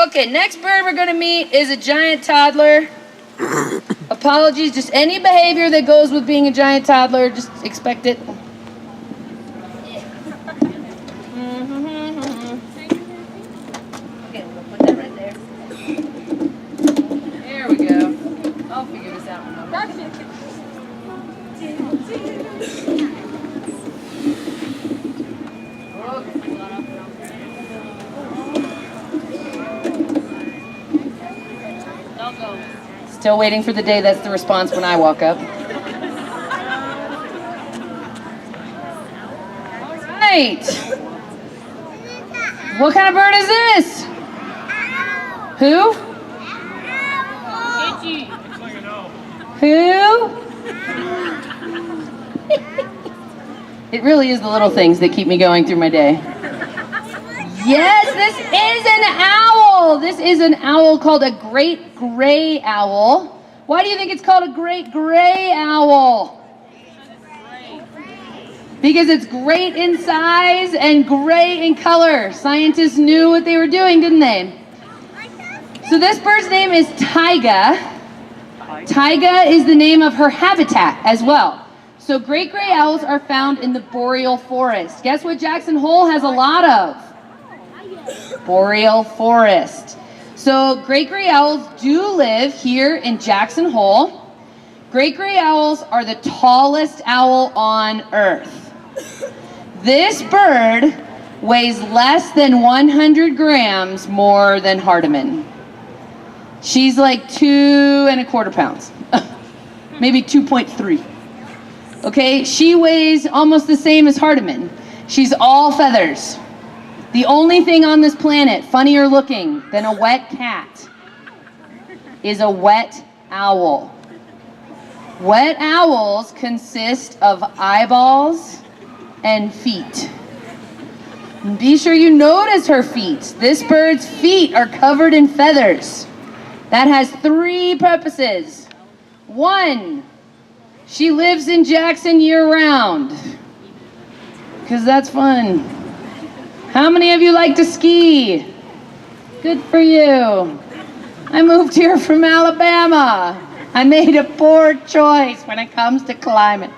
Okay, next bird we're gonna meet is a giant toddler. Apologies, just any behavior that goes with being a giant toddler, just expect it. Okay, we'll put that right there. There we go. I'll figure this out. Still waiting for the day that's the response when I walk up. All right. What kind of bird is this? Who? Who? It really is the little things that keep me going through my day. Yes, this is an owl. This is an owl called a great gray owl. Why do you think it's called a great gray owl? Because it's great in size and gray in color. Scientists knew what they were doing, didn't they? So this bird's name is Taiga. Taiga is the name of her habitat as well. So great gray owls are found in the boreal forest. Guess what Jackson Hole has a lot of? Boreal forest. So great gray owls do live here in Jackson Hole. Great gray owls are the tallest owl on Earth. This bird weighs less than 100 grams more than Hardiman. She's like 2¼ pounds, maybe 2.3. Okay, she weighs almost the same as Hardiman. She's all feathers. The only thing on this planet funnier looking than a wet cat is a wet owl. Wet owls consist of eyeballs and feet. And be sure you notice her feet. This bird's feet are covered in feathers. That has 3 purposes. 1, she lives in Jackson year-round, because that's fun. How many of you like to ski? Good for you. I moved here from Alabama. I made a poor choice when it comes to climate.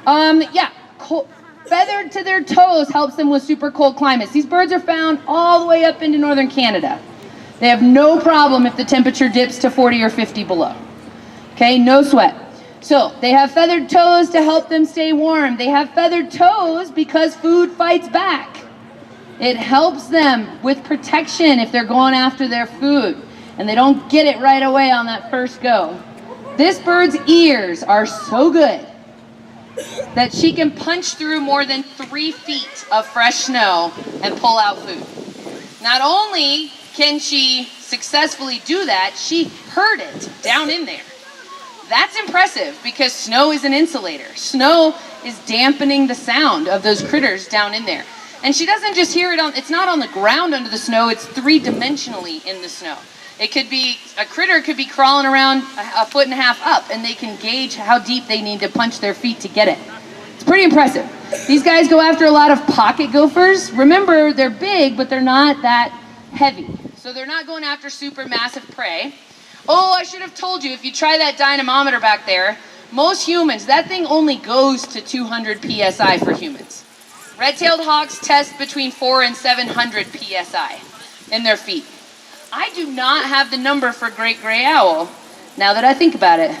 Feathered to their toes helps them with super cold climates. These birds are found all the way up into northern Canada. They have no problem if the temperature dips to 40 or 50 below. Okay, no sweat. So they have feathered toes to help them stay warm. They have feathered toes because food fights back. It helps them with protection if they're going after their food and they don't get it right away on that first go. This bird's ears are so good that she can punch through more than 3 feet of fresh snow and pull out food. Not only can she successfully do that, she heard it down in there. That's impressive because snow is an insulator. Snow is dampening the sound of those critters down in there. And she doesn't just hear it it's not on the ground under the snow, it's 3-dimensionally in the snow. A critter could be crawling around 1.5 feet up and they can gauge how deep they need to punch their feet to get it. It's pretty impressive. These guys go after a lot of pocket gophers. Remember, they're big, but they're not that heavy. So they're not going after super massive prey. Oh, I should have told you, if you try that dynamometer back there, most humans, that thing only goes to 200 PSI for humans. Red-tailed hawks test between 400 and 700 PSI in their feet. I do not have the number for great gray owl, now that I think about it.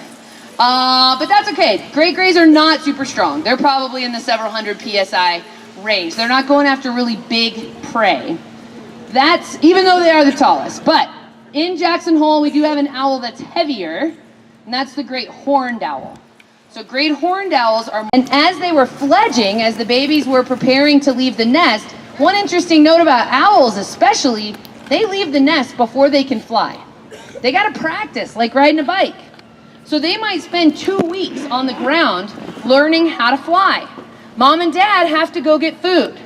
But that's okay. Great grays are not super strong. They're probably in the several hundred PSI range. They're not going after really big prey. That's, even though they are the tallest. But in Jackson Hole, we do have an owl that's heavier, and that's the great horned owl. So great horned owls are, and as they were fledging, as the babies were preparing to leave the nest, one interesting note about owls especially, they leave the nest before they can fly. They gotta practice, like riding a bike. So they might spend 2 weeks on the ground learning how to fly. Mom and dad have to go get food.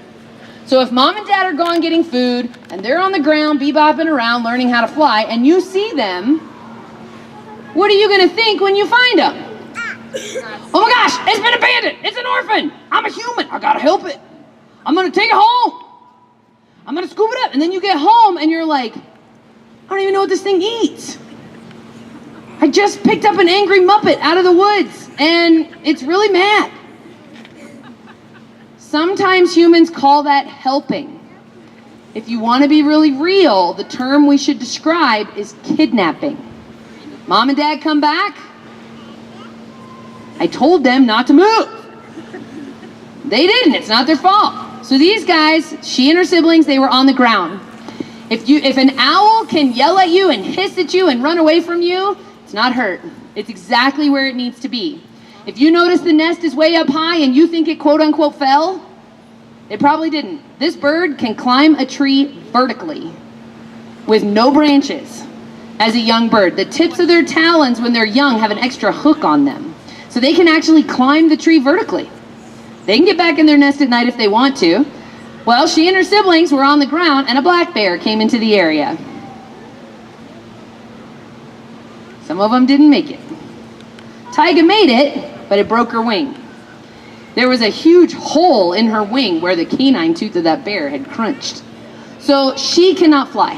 So if mom and dad are gone getting food, and they're on the ground bebopping around learning how to fly, and you see them, what are you gonna think when you find them? Oh my gosh, it's been abandoned. It's an orphan. I'm a human. I gotta help it. I'm gonna take it home. I'm gonna scoop it up. And then you get home and you're like, I don't even know what this thing eats. I just picked up an angry Muppet out of the woods, and it's really mad. Sometimes humans call that helping. If you want to be really real, the term we should describe is kidnapping. Mom and Dad come back. I told them not to move. They didn't. It's not their fault. So these guys, she and her siblings, they were on the ground. If an owl can yell at you and hiss at you and run away from you, it's not hurt. It's exactly where it needs to be. If you notice the nest is way up high and you think it quote unquote fell, it probably didn't. This bird can climb a tree vertically with no branches as a young bird. The tips of their talons when they're young have an extra hook on them. So they can actually climb the tree vertically. They can get back in their nest at night if they want to. Well, she and her siblings were on the ground and a black bear came into the area. Some of them didn't make it. Taiga made it, but it broke her wing. There was a huge hole in her wing where the canine tooth of that bear had crunched. So she cannot fly.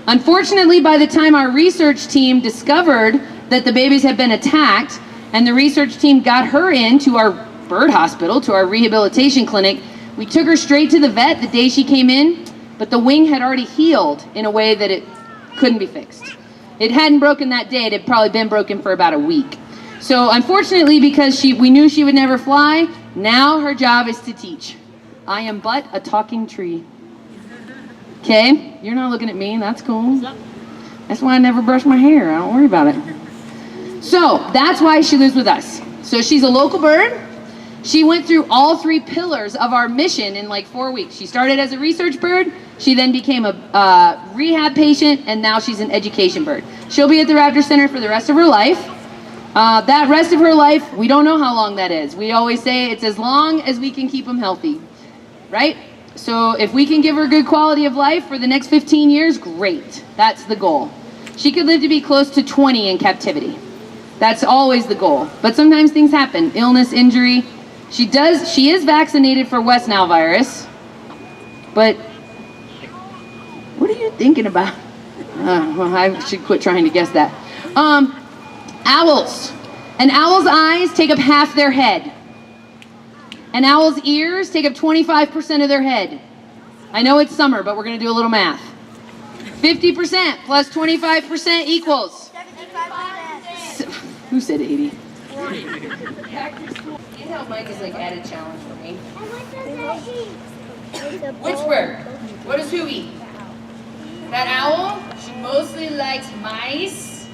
Unfortunately, by the time our research team discovered that the babies had been attacked, and the research team got her into our bird hospital, to our rehabilitation clinic, we took her straight to the vet the day she came in, but the wing had already healed in a way that it couldn't be fixed. It hadn't broken that day, it had probably been broken for about a week. So unfortunately, because we knew she would never fly, now her job is to teach. I am but a talking tree. Okay, you're not looking at me, that's cool. That's why I never brush my hair, I don't worry about it. So that's why she lives with us. So she's a local bird. She went through all 3 pillars of our mission in like 4 weeks. She started as a research bird, she then became a rehab patient, and now she's an education bird. She'll be at the Raptor Center for the rest of her life. That rest of her life, we don't know how long that is. We always say it's as long as we can keep them healthy, right? So if we can give her good quality of life for the next 15 years, great. That's the goal. She could live to be close to 20 in captivity. That's always the goal. But sometimes things happen, illness, injury. She is vaccinated for West Nile virus, but what are you thinking about? Well, I should quit trying to guess that. Owls. An owl's eyes take up half their head. An owl's ears take up 25% of their head. I know it's summer, but we're going to do a little math. 50% plus 25% equals? 75%. Who said 80? 40. You know Mike is like added challenge for me. Which bird? What does who eat? That owl? She mostly likes mice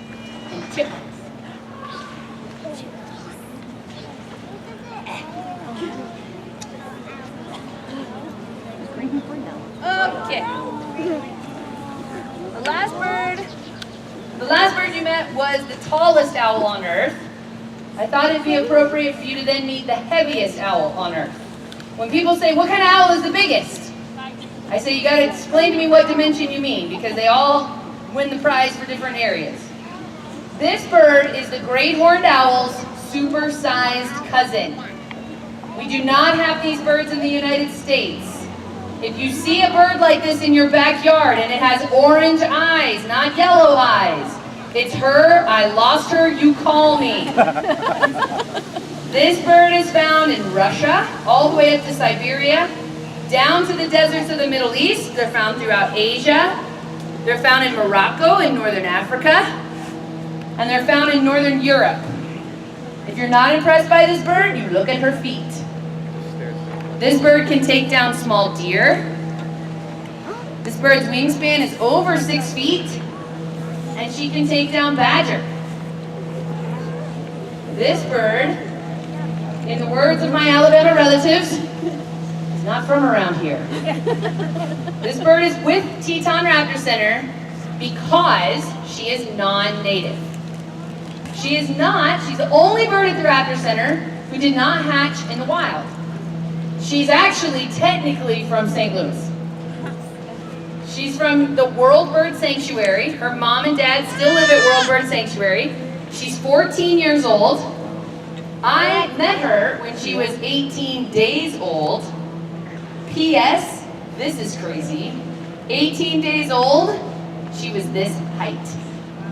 and chipmunks. Okay. The last bird you met was the tallest owl on Earth. I thought it'd be appropriate for you to then meet the heaviest owl on Earth. When people say, what kind of owl is the biggest? I say, you gotta explain to me what dimension you mean, because they all win the prize for different areas. This bird is the great horned owl's super-sized cousin. We do not have these birds in the United States. If you see a bird like this in your backyard and it has orange eyes, not yellow eyes, it's her, I lost her, you call me. This bird is found in Russia, all the way up to Siberia, down to the deserts of the Middle East. They're found throughout Asia. They're found in Morocco in northern Africa. And they're found in northern Europe. If you're not impressed by this bird, you look at her feet. This bird can take down small deer. This bird's wingspan is over 6 feet. And she can take down badger. This bird, in the words of my Alabama relatives, is not from around here. This bird is with Teton Raptor Center because she is non-native. She's the only bird at the Raptor Center who did not hatch in the wild. She's actually technically from St. Louis. She's from the World Bird Sanctuary. Her mom and dad still live at World Bird Sanctuary. She's 14 years old. I met her when she was 18 days old. P.S. This is crazy. 18 days old, she was this height.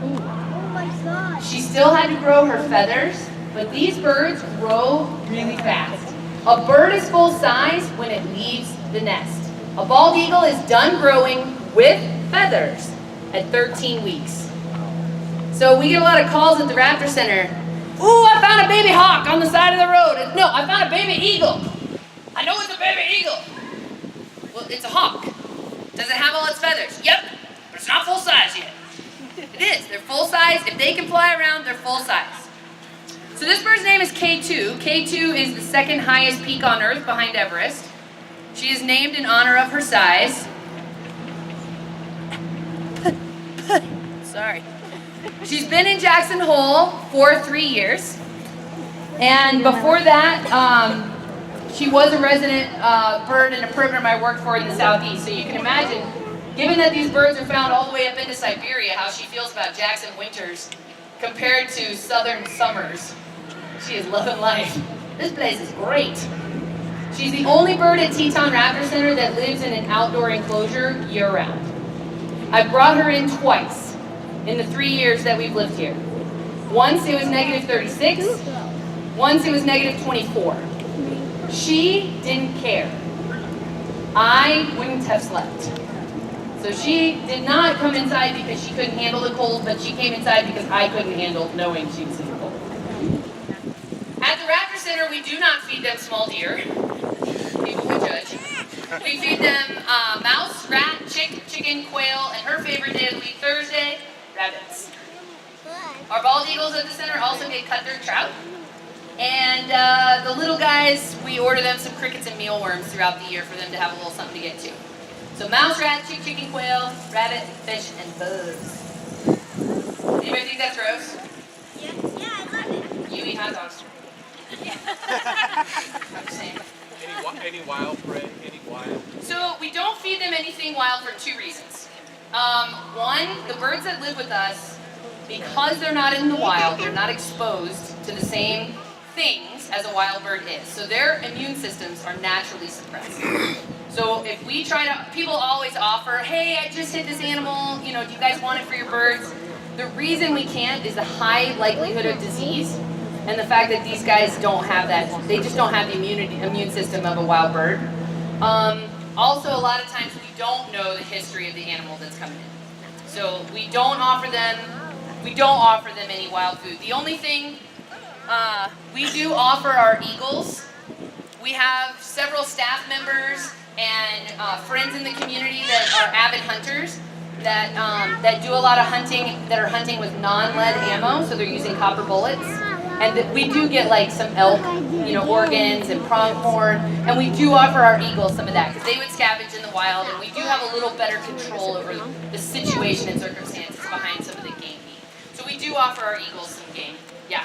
Oh my God. She still had to grow her feathers, but these birds grow really fast. A bird is full size when it leaves the nest. A bald eagle is done growing with feathers at 13 weeks. So we get a lot of calls at the Raptor Center. Ooh, I found a baby hawk on the side of the road. No, I found a baby eagle. I know it's a baby eagle. Well, it's a hawk. Does it have all its feathers? Yep, but it's not full size yet. It is. They're full size. If they can fly around, they're full size. So this bird's name is K2. K2 is the second highest peak on Earth behind Everest. She is named in honor of her size. Sorry. She's been in Jackson Hole for 3 years. And before that, she was a resident bird in a program I worked for in the Southeast. So you can imagine, given that these birds are found all the way up into Siberia, how she feels about Jackson winters compared to southern summers. She is loving life. This place is great. She's the only bird at Teton Raptor Center that lives in an outdoor enclosure year-round. I've brought her in twice in the 3 years that we've lived here. Once it was negative 36, once it was negative 24. She didn't care. I wouldn't have slept. So she did not come inside because she couldn't handle the cold, but she came inside because I couldn't handle knowing she was in the cold. At the Raptor Center, we do not feed them small deer. People would judge. We feed them mouse, rat, chicken, quail, and her favorite day of the week, Thursday, rabbits. Our bald eagles at the center also get cutthroat trout. And the little guys, we order them some crickets and mealworms throughout the year for them to have a little something to get to. So mouse, rat, chicken, quail, rabbit, fish, and bugs. Anybody think that's gross? Yeah, I love it. You eat hot dogs. I'm just saying. Any wild prey? Any wild? So we don't feed them anything wild for 2 reasons. One, the birds that live with us, because they're not in the wild, they're not exposed to the same things as a wild bird is. So their immune systems are naturally suppressed. So if we try to, people always offer, hey, I just hit this animal, do you guys want it for your birds? The reason we can't is the high likelihood of disease and the fact that these guys don't have that, they just don't have the immune system of a wild bird. Also, a lot of times we don't know the history of the animal that's coming in. So we don't offer them any wild food. The only thing we do offer our eagles. We have several staff members and friends in the community that are avid hunters that do a lot of hunting, that are hunting with non-lead ammo, so they're using copper bullets. And we do get like some elk, organs and pronghorn, and we do offer our eagles some of that because they would scavenge in the wild, and we do have a little better control over the situation and circumstances behind some of the game meat. So we do offer our eagles some game. Yeah,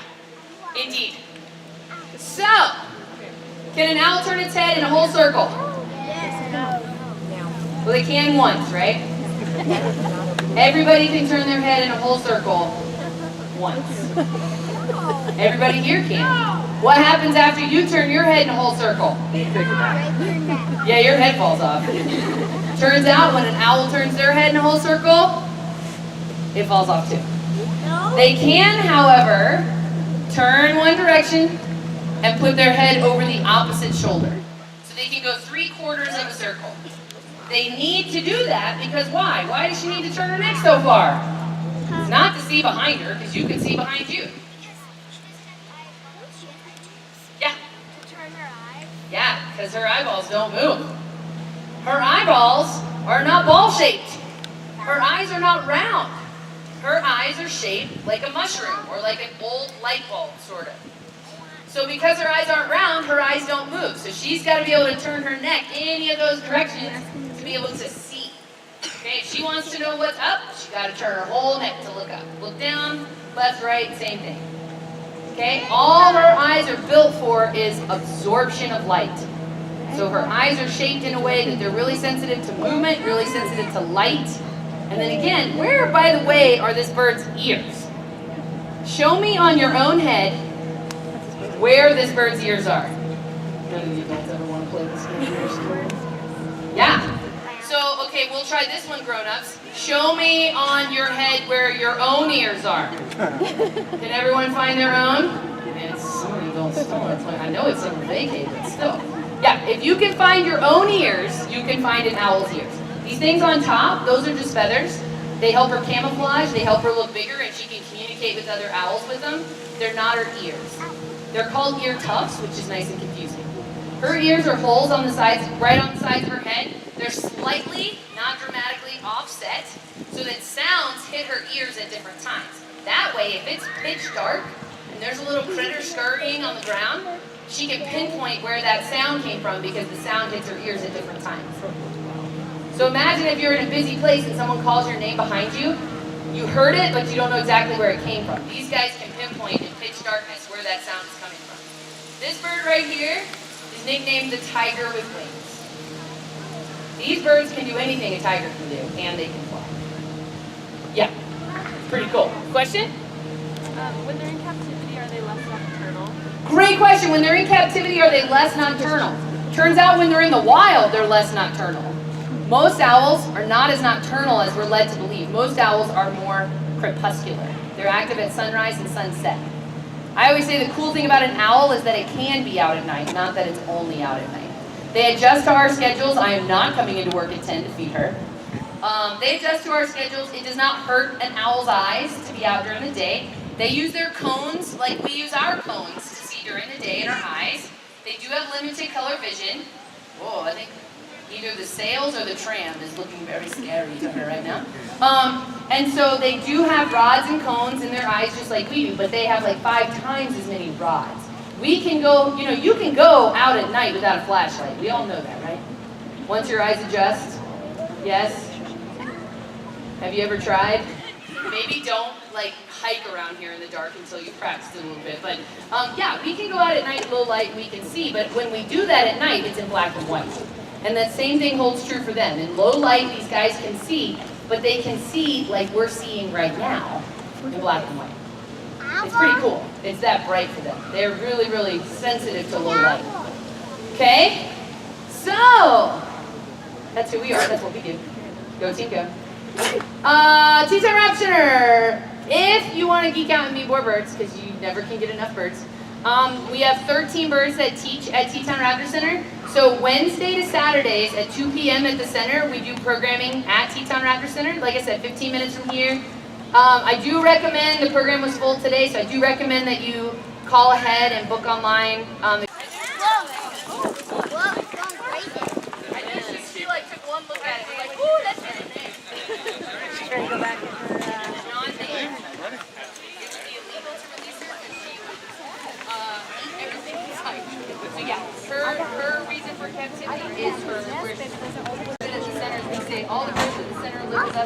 indeed. So, can an owl turn its head in a whole circle? Well, they can once, right? Everybody can turn their head in a whole circle once. Everybody here can. What happens after you turn your head in a whole circle? Yeah, your head falls off. Turns out when an owl turns their head in a whole circle, it falls off too. They can, however, turn one direction and put their head over the opposite shoulder. So they can go 3/4 of a circle. They need to do that because why? Why does she need to turn her neck so far? It's not to see behind her, because you can see behind you. Yeah. Yeah, because her eyeballs don't move. Her eyeballs are not ball-shaped. Her eyes are not round. Her eyes are shaped like a mushroom or like an old light bulb, sort of. So because her eyes aren't round, her eyes don't move. So she's got to be able to turn her neck any of those directions to be able to see. Okay, if she wants to know what's up, she's got to turn her whole neck to look up. Look down, left, right, same thing. Okay, all her eyes are built for is absorption of light. So her eyes are shaped in a way that they're really sensitive to movement, really sensitive to light. And then again, where, by the way, are this bird's ears? Show me on your own head where this bird's ears are. None of the adults ever want to play this game. Yeah. So, okay, we'll try this one, grown-ups. Show me on your head where your own ears are. Can everyone find their own? I know it's somewhere vacated, but still. Yeah, if you can find your own ears, you can find an owl's ears. These things on top, those are just feathers. They help her camouflage, they help her look bigger, and she can communicate with other owls with them. They're not her ears. They're called ear tufts, which is nice and confusing. Her ears are holes on the sides, right on the sides of her head. They're slightly, not dramatically offset, so that sounds hit her ears at different times. That way, if it's pitch dark, and there's a little critter scurrying on the ground, she can pinpoint where that sound came from because the sound hits her ears at different times. So imagine if you're in a busy place and someone calls your name behind you. You heard it, but you don't know exactly where it came from. These guys can pinpoint in pitch darkness where that sound is coming from. This bird right here is nicknamed the tiger with wings. These birds can do anything a tiger can do, and they can fly. Yeah, pretty cool. Question? When they're in captivity, are they less nocturnal? Great question. When they're in captivity, are they less nocturnal? Turns out when they're in the wild, they're less nocturnal. Most owls are not as nocturnal as we're led to believe. Most owls are more crepuscular. They're active at sunrise and sunset. I always say the cool thing about an owl is that it can be out at night, not that it's only out at night. They adjust to our schedules. I am not coming into work at 10 to feed her. They adjust to our schedules. It does not hurt an owl's eyes to be out during the day. They use their cones like we use our cones to see during the day in our eyes. They do have limited color vision. Whoa, I think either the sails or the tram is looking very scary to her right now. And so they do have rods and cones in their eyes just like we do, but they have like 5 times as many rods. We can go, you can go out at night without a flashlight. We all know that, right? Once your eyes adjust. Yes? Have you ever tried? Maybe don't hike around here in the dark until you practice it a little bit. But yeah, we can go out at night, low light, we can see. But when we do that at night, it's in black and white. And that same thing holds true for them. In low light, these guys can see, but they can see like we're seeing right now in black and white. It's pretty cool. It's that bright for them. They're really, really sensitive to low light. Okay? So, that's who we are. That's what we do. Go team, go. Teton Raptor. If you want to geek out and meet more birds, because you never can get enough birds, we have 13 birds that teach at Teton Raptor Center. So Wednesday to Saturdays at 2 p.m. at the center, we do programming at Teton Raptor Center. Like I said, 15 minutes from here. I do recommend, the program was full today, so I do recommend that you call ahead and book online. I know she took one look at it and like, ooh, that's really nice. She's ready to go back. So yeah, her reason for captivity is where she's at the center. We say all the birds at the center live with us.